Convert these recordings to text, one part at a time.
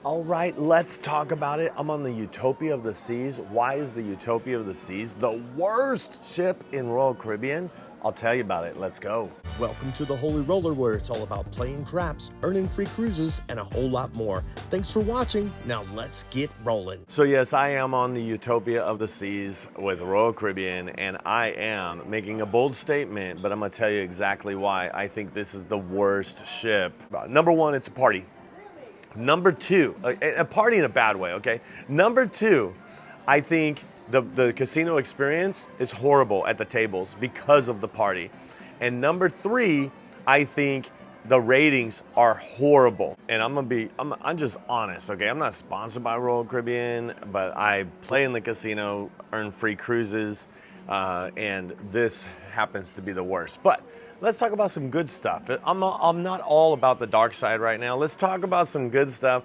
All right, let's talk about it. I'm on the Utopia of the Seas. Why is the Utopia of the Seas the worst ship in Royal Caribbean? I'll tell you about it. Let's go. Welcome to the Holy Roller, where it's all about playing craps, earning free cruises, and a whole lot more. Thanks for watching. Now let's get rolling. So yes, I am on the Utopia of the Seas with Royal Caribbean, and I am making a bold statement, but I'm gonna tell you exactly why I think this is the worst ship. Number one, it's a party. Number two, a party in a bad way, okay? Number two, I think the casino experience is horrible at the tables because of the party. And number three, I think the ratings are horrible. And I'm just honest, okay? I'm not sponsored by Royal Caribbean, but I play in the casino, earn free cruises, and this happens to be the worst. But let's talk about some good stuff. I'm not all about the dark side right now. Let's talk about some good stuff.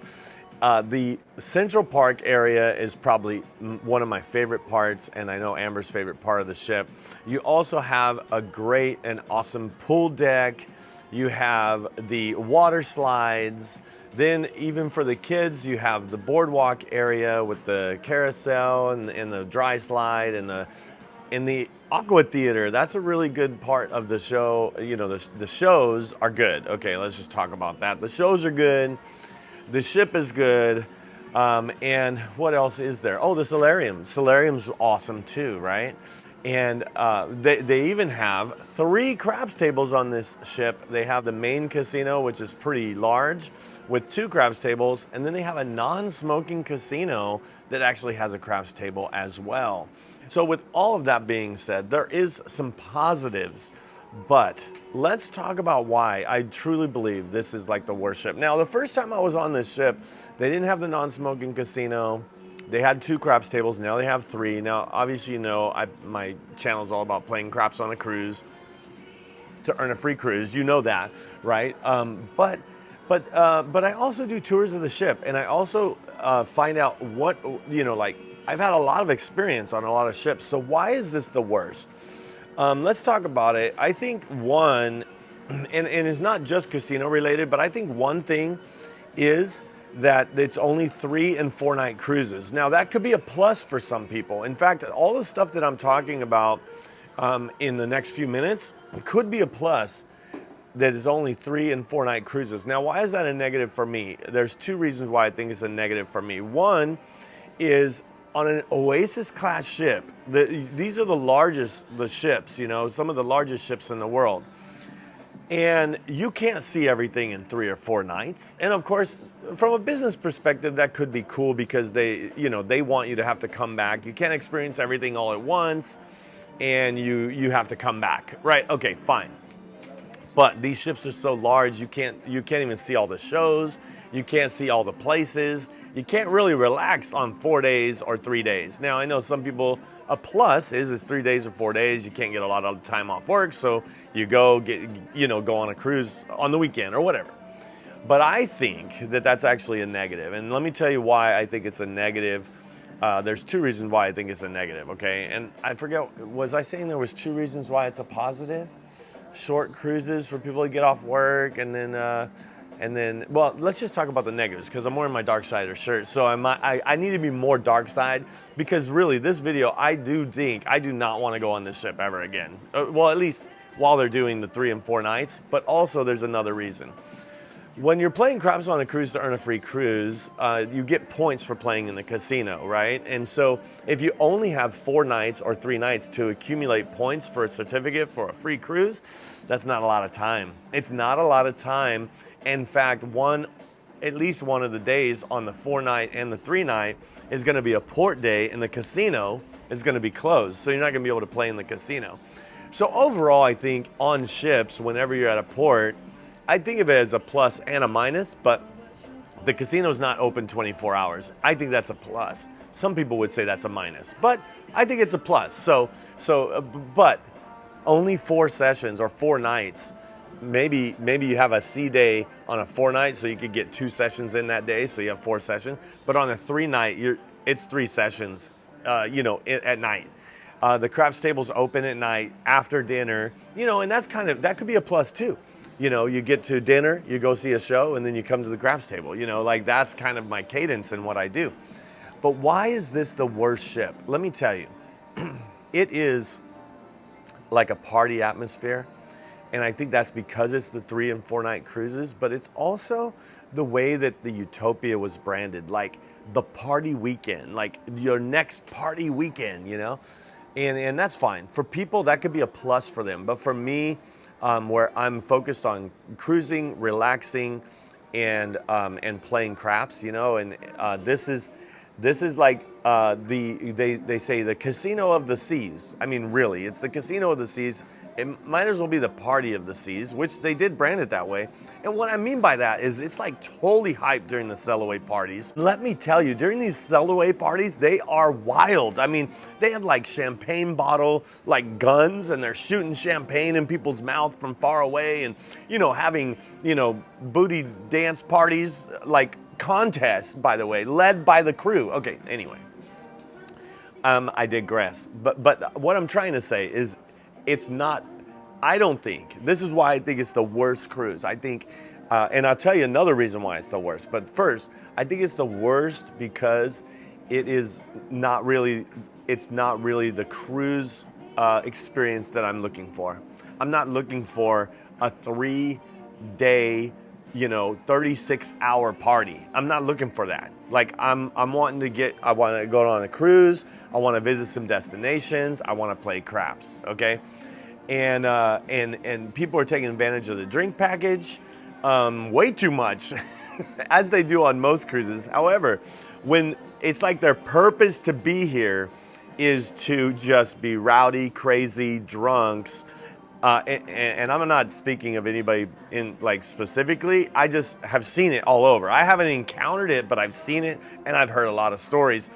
The Central Park area is probably one of my favorite parts, and I know Amber's favorite part of the ship. You also have a great and awesome pool deck. You have the water slides. Then even for the kids, you have the boardwalk area with the carousel and the dry slide and the Aqua Theater. That's a really good part of the show. You know, the shows are good. Okay, let's just talk about that. The shows are good. The ship is good. And what else is there? Oh, the solarium. Solarium's awesome too, right? And they even have 3 craps tables on this ship. They have the main casino, which is pretty large, with 2 craps tables. And then they have a non-smoking casino that actually has a craps table as well. So with all of that being said, there is some positives, but let's talk about why I truly believe this is like the worst ship. Now, the first time I was on this ship, they didn't have the non-smoking casino. They had 2 craps tables. Now they have 3. Now, obviously, you know, my channel is all about playing craps on a cruise to earn a free cruise. You know that, right? But I also do tours of the ship, and I also find out what, you know, like, I've had a lot of experience on a lot of ships. So why is this the worst? Let's talk about it. I think one, and it's not just casino related, but I think one thing is that it's only 3 and 4 night cruises. Now that could be a plus for some people. In fact, all the stuff that I'm talking about in the next few minutes could be a plus that is only 3 and 4 night cruises. Now, why is that a negative for me? There's 2 reasons why I think it's a negative for me. One is on an Oasis class ship. These are the ships, you know, some of the largest ships in the world. And you can't see everything in 3 or 4 nights. And of course, from a business perspective, that could be cool because they want you to have to come back. You can't experience everything all at once, and you have to come back. Right, okay, fine. But these ships are so large, you can't even see all the shows. You can't see all the places. You can't really relax on 4 days or 3 days. Now, I know some people, a plus is it's 3 days or 4 days. You can't get a lot of time off work, so you go on a cruise on the weekend or whatever. But I think that that's actually a negative. And let me tell you why I think it's a negative. There's 2 reasons why I think it's a negative, okay? And I forget, was I saying there was 2 reasons why it's a positive? Short cruises for people to get off work, and then, well, let's just talk about the negatives because I'm wearing my dark sider shirt. So I need to be more dark side because really this video, I do not want to go on this ship ever again. Well, at least while they're doing the 3 and 4 nights, but also there's another reason. When you're playing craps on a cruise to earn a free cruise, you get points for playing in the casino, right? And so if you only have 4 nights or 3 nights to accumulate points for a certificate for a free cruise, that's not a lot of time. It's not a lot of time. In fact, at least one of the days on the 4 night and the 3 night is going to be a port day, and the casino is going to be closed. So you're not going to be able to play in the casino. So overall, I think on ships, whenever you're at a port, I think of it as a plus and a minus, but the casino is not open 24 hours. I think that's a plus. Some people would say that's a minus, but I think it's a plus. But only 4 sessions or 4 nights. Maybe you have a C day on a 4 night, so you could get 2 sessions in that day, so you have 4 sessions. But on a 3 night, it's 3 sessions, at night. The craps tables open at night after dinner, and that could be a plus too. You know, you get to dinner, you go see a show, and then you come to the craps table. You know, like that's kind of my cadence in what I do. But why is this the worst ship? Let me tell you. It is like a party atmosphere. And I think that's because it's the 3 and 4 night cruises, but it's also the way that the Utopia was branded, like the party weekend, like your next party weekend, you know? And that's fine. For people, that could be a plus for them. But for me, where I'm focused on cruising, relaxing, and playing craps, you know, and this is like they say the casino of the seas. I mean, really, it's the casino of the seas. It might as well be the party of the seas, which they did brand it that way. And what I mean by that is it's like totally hyped during the sail away parties. Let me tell you, during these sail away parties, they are wild. I mean, they have like champagne bottle, like guns, and they're shooting champagne in people's mouth from far away, and, you know, having, you know, booty dance parties, like contests, by the way, led by the crew. Okay, anyway. I digress. But what I'm trying to say is it's not, I don't think, this is why I think it's the worst cruise. I think, and I'll tell you another reason why it's the worst. But first, I think it's the worst because it is not really, it's not really the cruise experience that I'm looking for. I'm not looking for a 3-day, you know, 36-hour party. I'm not looking for that. Like I'm wanting to get, I want to go on a cruise. I want to visit some destinations. I want to play craps. Okay. And people are taking advantage of the drink package way too much, as they do on most cruises. However, when it's like their purpose to be here is to just be rowdy, crazy, drunks, and I'm not speaking of anybody in like specifically. I just have seen it all over. I haven't encountered it, but I've seen it and I've heard a lot of stories.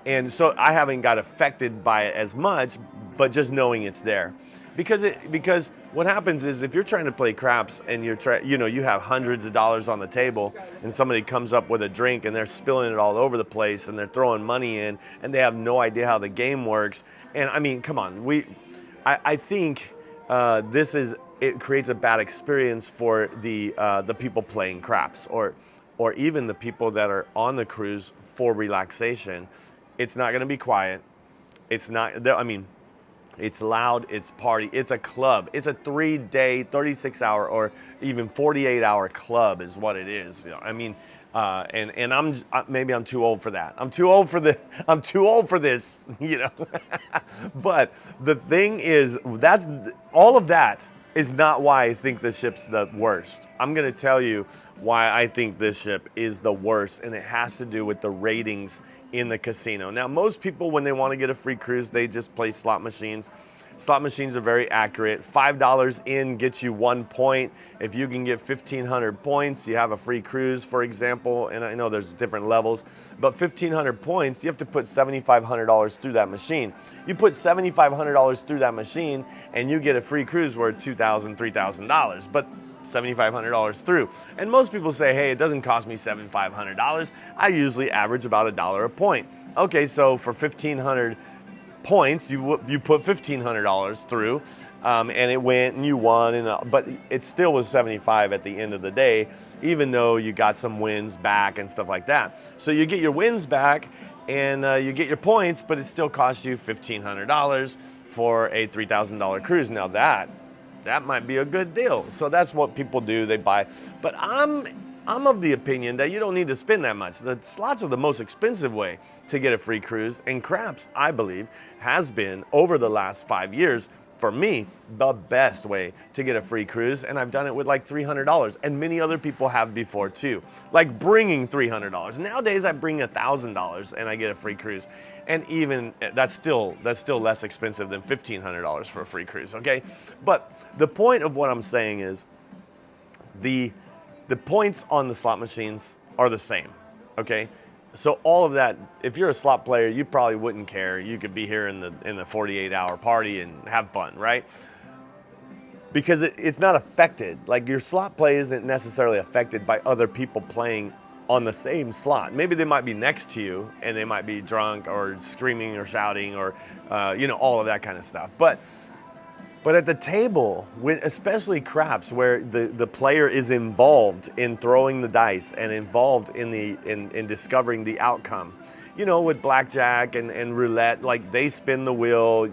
And so I haven't got affected by it as much, but just knowing it's there. Because what happens is if you're trying to play craps and you have hundreds of dollars on the table and somebody comes up with a drink and they're spilling it all over the place and they're throwing money in and they have no idea how the game works. And I mean, come on, I think it creates a bad experience for the people playing craps or even the people that are on the cruise for relaxation. It's not going to be quiet. It's not, I mean, it's loud, it's party, it's a club. It's a 3-day, 36-hour, or even 48-hour club is what it is. You know, I mean, and maybe I'm too old for that. I'm too old for this, you know. But the thing is, all of that is not why I think this ship's the worst. I'm going to tell you why I think this ship is the worst, and it has to do with the ratings in the casino. Now, most people, when they want to get a free cruise, they just play slot machines. Slot machines are very accurate. $5 in gets you 1 point. If you can get 1,500 points, you have a free cruise, for example. And I know there's different levels, but 1,500 points, you have to put $7,500 through that machine. You put $7,500 through that machine, and you get a free cruise worth $2,000, $3,000. But $7,500 through. And most people say, hey, it doesn't cost me $7,500. I usually average about $1 a point. Okay, so for 1,500 points, you put $1,500 through, and it went and you won, but it still was 75 at the end of the day, even though you got some wins back and stuff like that. So you get your wins back and you get your points, but it still costs you $1,500 for a $3,000 cruise. Now that might be a good deal. So that's what people do, they buy. But I'm of the opinion that you don't need to spend that much. The slots are the most expensive way to get a free cruise, and craps, I believe, has been, over the last 5 years, for me, the best way to get a free cruise, and I've done it with like $300, and many other people have before too. Like bringing $300. Nowadays, I bring $1,000 and I get a free cruise. And even that's still less expensive than $1,500 for a free cruise, okay? But the point of what I'm saying is the points on the slot machines are the same, okay? So all of that, if you're a slot player, you probably wouldn't care. You could be here in the 48-hour party and have fun, right? Because it's not affected. Like your slot play isn't necessarily affected by other people playing on the same slot. Maybe they might be next to you and they might be drunk or screaming or shouting or, all of that kind of stuff. But But at the table, especially craps, where the player is involved in throwing the dice and involved in discovering the outcome, you know, with blackjack and roulette, like they spin the wheel,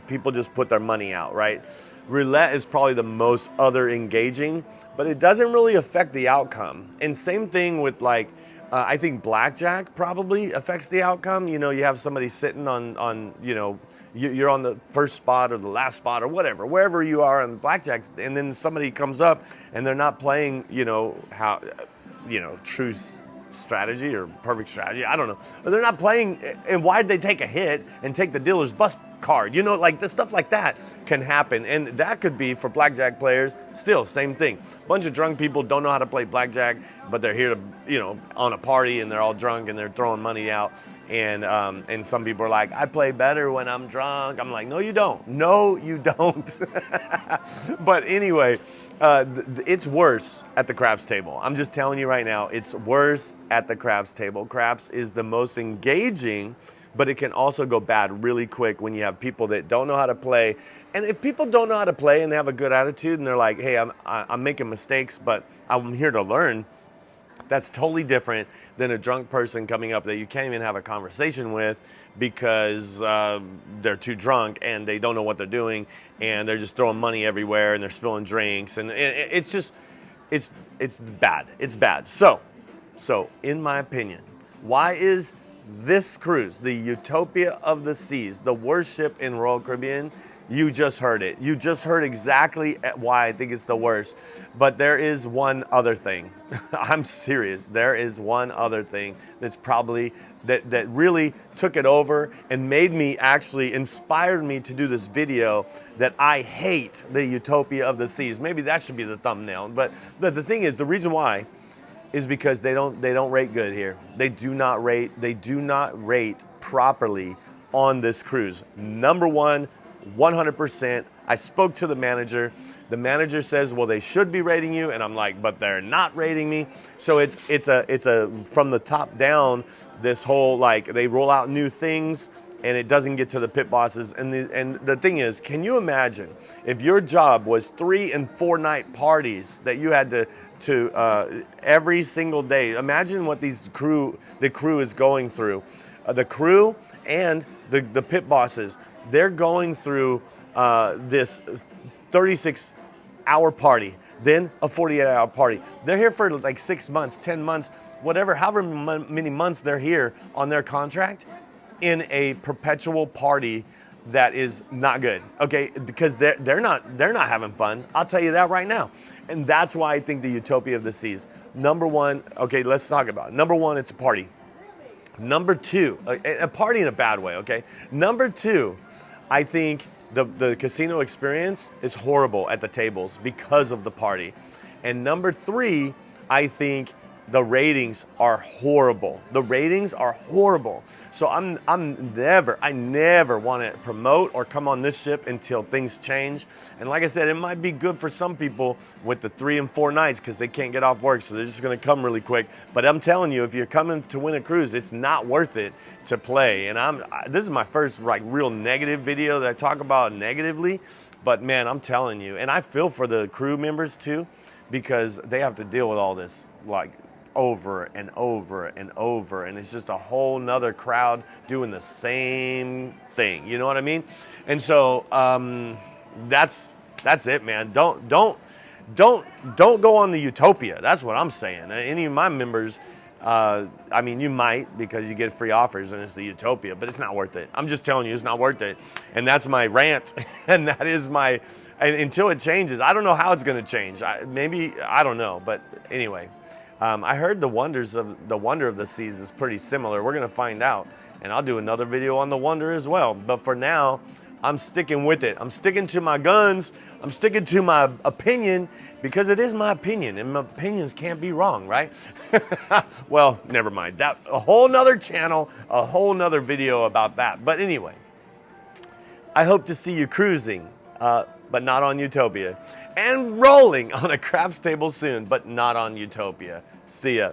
people just put their money out, right? Roulette is probably the most other engaging, but it doesn't really affect the outcome. And same thing with like, I think blackjack probably affects the outcome. You know, you have somebody sitting on you know, you're on the first spot or the last spot or whatever, wherever you are on blackjack, and then somebody comes up and they're not playing, you know, how, you know, true strategy or perfect strategy, I don't know. But they're not playing, and why'd they take a hit and take the dealer's bus card? You know, like the stuff like that can happen, and that could be for blackjack players, still, same thing. Bunch of drunk people don't know how to play blackjack, but they're here to, you know, on a party and they're all drunk and they're throwing money out. And some people are like, I play better when I'm drunk. I'm like, no, you don't. No, you don't. But anyway, it's worse at the craps table. I'm just telling you right now, it's worse at the craps table. Craps is the most engaging, but it can also go bad really quick when you have people that don't know how to play. And if people don't know how to play and they have a good attitude and they're like, hey, I'm making mistakes, but I'm here to learn, that's totally different than a drunk person coming up that you can't even have a conversation with because they're too drunk and they don't know what they're doing and they're just throwing money everywhere and they're spilling drinks, and it's just, it's bad. It's bad. So in my opinion, why is this cruise, the Utopia of the Seas, the worst ship in Royal Caribbean? You just heard it. You just heard exactly why I think it's the worst. But there is one other thing. I'm serious. There is one other thing that's probably, that really took it over and made me, actually inspired me to do this video, that I hate the Utopia of the Seas. Maybe that should be the thumbnail. But the thing is, the reason why is because they don't rate good here. They do not rate properly on this cruise. Number one, 100%. I spoke to the manager. The manager says, well, they should be rating you, and I'm like, but they're not rating me. So it's a from the top down, this whole, like, they roll out new things and it doesn't get to the pit bosses. And the thing is, can you imagine if your job was 3 and 4 night parties that you had to every single day? Imagine what the crew is going through. The crew and the pit bosses, they're going through this 36-hour party, then a 48-hour party. They're here for like 6 months, 10 months, whatever, however many months they're here on their contract, in a perpetual party that is not good. Okay, because they're not having fun. I'll tell you that right now. And that's why I think the Utopia of the Seas. Number one, okay, let's talk about it. Number one, it's a party. Number two, a party in a bad way, okay? Number two, I think the casino experience is horrible at the tables because of the party. And number three, I think the ratings are horrible. The ratings are horrible. So I never want to promote or come on this ship until things change. And like I said, it might be good for some people with the 3 and 4 nights because they can't get off work, so they're just going to come really quick. But I'm telling you, if you're coming to win a cruise, it's not worth it to play. And this is my first like real negative video that I talk about negatively. But man, I'm telling you, and I feel for the crew members too, because they have to deal with all this like over and over and over, and it's just a whole nother crowd doing the same thing. You know what I mean? And so that's it, man. Don't go on the Utopia. That's what I'm saying. Any of my members, I mean, you might, because you get free offers and it's the Utopia, but it's not worth it. I'm just telling you, it's not worth it. And that's my rant. And that is my, until it changes. I don't know how it's going to change. Maybe, I don't know. But anyway, I heard the wonder of the seas is pretty similar. We're going to find out. And I'll do another video on the wonder as well. But for now, I'm sticking with it. I'm sticking to my guns. I'm sticking to my opinion, because it is my opinion, and my opinions can't be wrong, right? Well, never mind. That a whole nother channel, a whole nother video about that. But anyway, I hope to see you cruising, but not on Utopia, and rolling on a craps table soon, but not on Utopia. See ya.